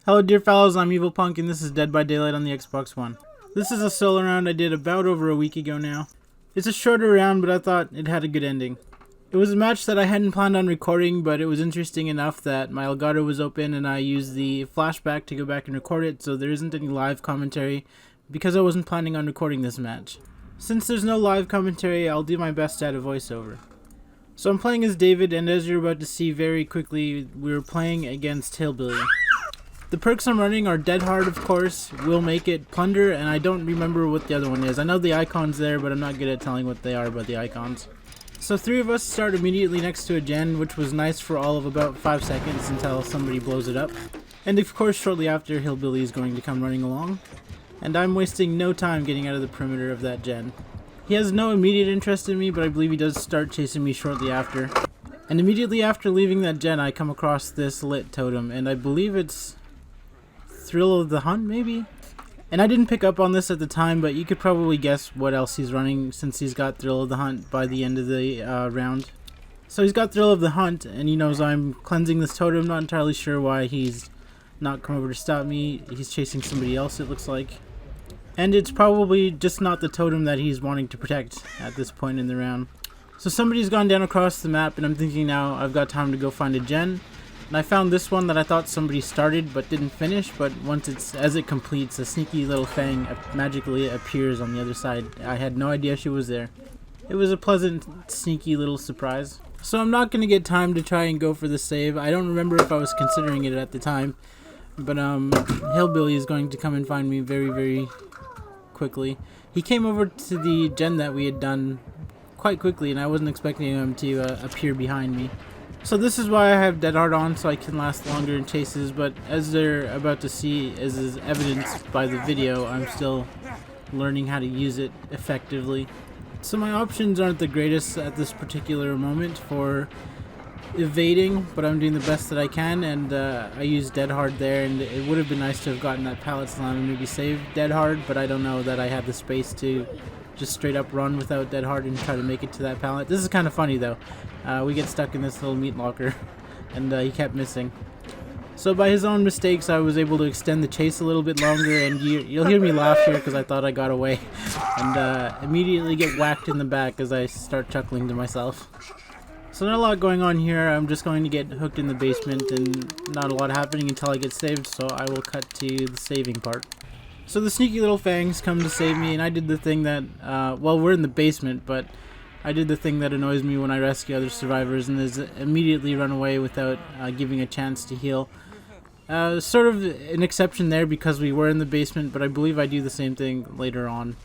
Hello dear fellows, I'm EvolPunk and this is Dead by Daylight on the Xbox One. This is a solo round I did about over a week ago now. It's a shorter round, but I thought it had a good ending. It was a match that I hadn't planned on recording, but it was interesting enough that my Elgato was open and I used the flashback to go back and record it, so there isn't any live commentary because I wasn't planning on recording this match. Since there's no live commentary, I'll do my best to add a voiceover. So I'm playing as David, and as you're about to see very quickly, we're playing against Hillbilly. The perks I'm running are Dead Hard, of course, Will Make It, Plunder, and I don't remember what the other one is. I know the icon's there, but I'm not good at telling what they are by the icons. So three of us start immediately next to a gen, which was nice for all of about 5 seconds until somebody blows it up. And of course, shortly after, Hillbilly is going to come running along. And I'm wasting no time getting out of the perimeter of that gen. He has no immediate interest in me, but I believe he does start chasing me shortly after. And immediately after leaving that gen, I come across this lit totem, and I believe it's Thrill of the Hunt, maybe? And I didn't pick up on this at the time, but you could probably guess what else he's running since he's got Thrill of the Hunt by the end of the round. So he's got Thrill of the Hunt, and he knows I'm cleansing this totem. Not entirely sure why he's not come over to stop me. He's chasing somebody else, it looks like. And it's probably just not the totem that he's wanting to protect at this point in the round. So somebody's gone down across the map, and I'm thinking now I've got time to go find a gen. And I found this one that I thought somebody started but didn't finish, but as it completes, a sneaky little fang magically appears on the other side. I had no idea she was there. It was a pleasant, sneaky little surprise. So I'm not going to get time to try and go for the save. I don't remember if I was considering it at the time, but Hillbilly is going to come and find me very, very quickly. He came over to the gen that we had done quite quickly, and I wasn't expecting him to appear behind me. So this is why I have Dead Hard on, so I can last longer in chases, but as they're about to see, as is evidenced by the video, I'm still learning how to use it effectively. So my options aren't the greatest at this particular moment for evading, but I'm doing the best that I can, and I used Dead Hard there, and it would have been nice to have gotten that pallet slam and maybe save Dead Hard, but I don't know that I had the space to just straight up run without Dead Hard and try to make it to that pallet. This is kind of funny though. We get stuck in this little meat locker, and he kept missing. So by his own mistakes, I was able to extend the chase a little bit longer, and you'll hear me laugh here because I thought I got away, and immediately get whacked in the back as I start chuckling to myself. So not a lot going on here. I'm just going to get hooked in the basement and not a lot happening until I get saved, so I will cut to the saving part. So the sneaky little fangs come to save me, and I did the thing that, well, we're in the basement, but I did the thing that annoys me when I rescue other survivors, and is immediately run away without giving a chance to heal. Sort of an exception there because we were in the basement, but I believe I do the same thing later on.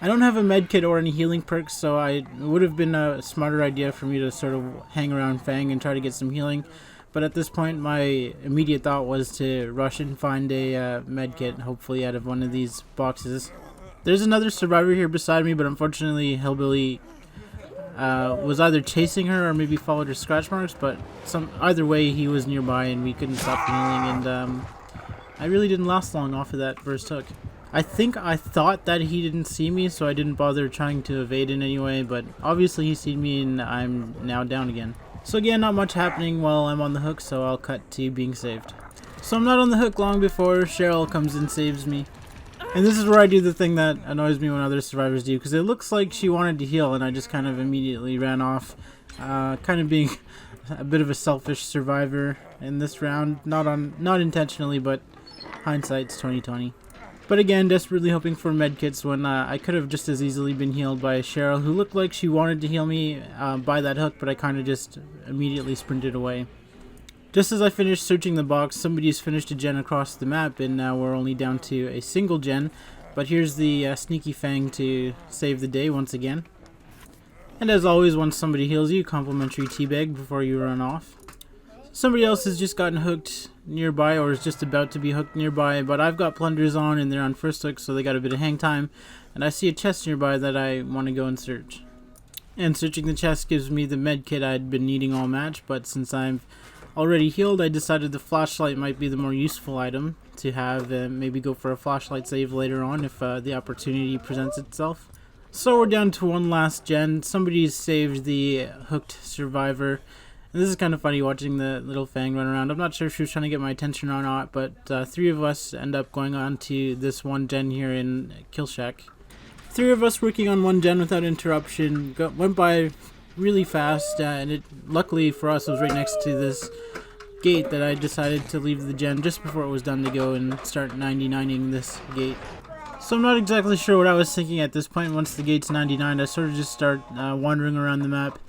I don't have a medkit or any healing perks, so it would have been a smarter idea for me to sort of hang around Fang and try to get some healing. But at this point, my immediate thought was to rush and find a medkit, hopefully out of one of these boxes. There's another survivor here beside me, but unfortunately Hillbilly was either chasing her or maybe followed her scratch marks, but either way he was nearby and we couldn't stop healing, and I really didn't last long off of that first hook. I thought that he didn't see me, so I didn't bother trying to evade in any way, but obviously he seen me and I'm now down again. So again, not much happening while I'm on the hook, so I'll cut to being saved. So I'm not on the hook long before Cheryl comes and saves me. And this is where I do the thing that annoys me when other survivors do, because it looks like she wanted to heal and I just kind of immediately ran off, kind of being a bit of a selfish survivor in this round. Not intentionally, but hindsight's 20/20. But again, desperately hoping for medkits when I could have just as easily been healed by Cheryl, who looked like she wanted to heal me by that hook, but I kind of just immediately sprinted away. Just as I finished searching the box, somebody's finished a gen across the map, and now we're only down to a single gen. But here's the sneaky fang to save the day once again. And as always, once somebody heals you, complimentary teabag before you run off. Somebody else has just gotten hooked nearby, or is just about to be hooked nearby, but I've got plunders on and they're on first hook, so they got a bit of hang time, and I see a chest nearby that I want to go and search. And searching the chest gives me the med kit I'd been needing all match, but since I'm already healed, I decided the flashlight might be the more useful item to have, and maybe go for a flashlight save later on if the opportunity presents itself. So we're down to one last gen. Somebody's saved the hooked survivor, And this is kind of funny watching the little Fang run around. I'm not sure if she was trying to get my attention or not, but 3 of us end up going on to this one gen here in Kill Shack. 3 of us working on one gen without interruption went by really fast, and it luckily for us was right next to this gate that I decided to leave the gen just before it was done to go and start 99ing this gate. So I'm not exactly sure what I was thinking at this point. Once the gate's 99, I sort of just start wandering around the map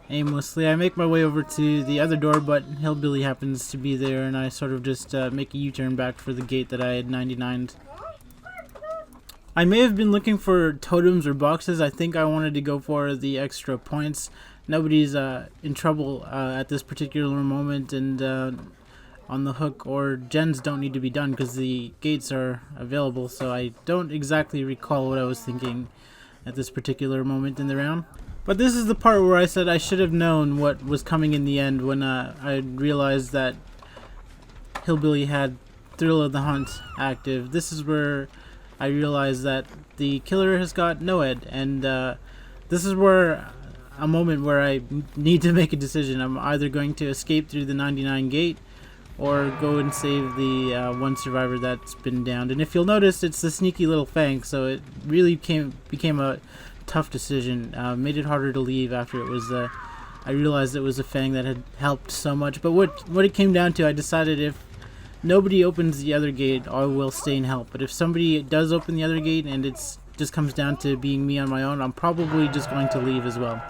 aimlessly. I make my way over to the other door, but Hillbilly happens to be there, and I sort of just make a U-turn back for the gate that I had 99'd. I may have been looking for totems or boxes. I think I wanted to go for the extra points. Nobody's in trouble at this particular moment, and on the hook or gens don't need to be done because the gates are available, so I don't exactly recall what I was thinking at this particular moment in the round. But this is the part where I said I should have known what was coming in the end when I realized that Hillbilly had Thrill of the Hunt active. This is where I realized that the killer has got Noed, and this is where a moment where I need to make a decision. I'm either going to escape through the 99 gate or go and save the one survivor that's been downed. And if you'll notice, it's the sneaky little Fang, so it really became a tough decision. Made it harder to leave after it was I realized it was a Fang that had helped so much. But what it came down to, I decided if nobody opens the other gate, I will stay and help. But if somebody does open the other gate and it's just comes down to being me on my own, I'm probably just going to leave as well.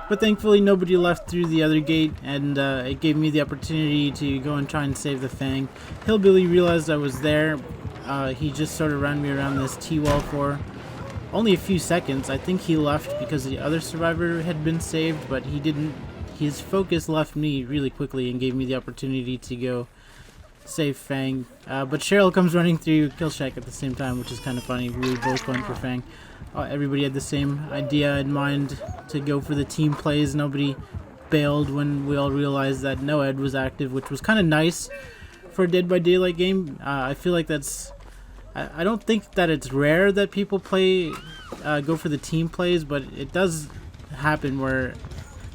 But thankfully nobody left through the other gate, and it gave me the opportunity to go and try and save the Fang. Hillbilly realized I was there. He just sort of ran me around this T-wall for only a few seconds. I think he left because the other survivor had been saved, but he didn't. His focus left me really quickly and gave me the opportunity to go save Fang. But Cheryl comes running through Kill Shack at the same time, which is kind of funny. We were both going for Fang. Everybody had the same idea in mind to go for the team plays. Nobody bailed when we all realized that Noed was active, which was kind of nice for a Dead by Daylight game. I feel like that's... I don't think that it's rare that people go for the team plays, but it does happen where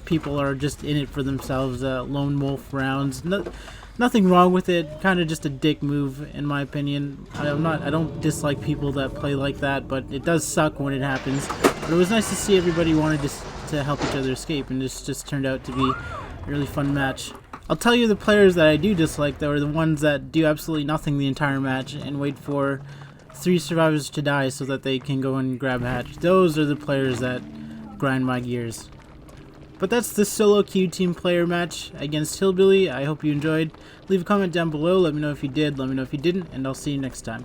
people are just in it for themselves. Lone wolf rounds. Nothing wrong with it. Kind of just a dick move, in my opinion. I don't dislike people that play like that, but it does suck when it happens. But it was nice to see everybody wanted to help each other escape, and this just turned out to be a really fun match. I'll tell you the players that I do dislike, though, are the ones that do absolutely nothing the entire match and wait for 3 survivors to die so that they can go and grab a hatch. Those are the players that grind my gears. But that's the solo queue team player match against Hillbilly. I hope you enjoyed. Leave a comment down below. Let me know if you did. Let me know if you didn't. And I'll see you next time.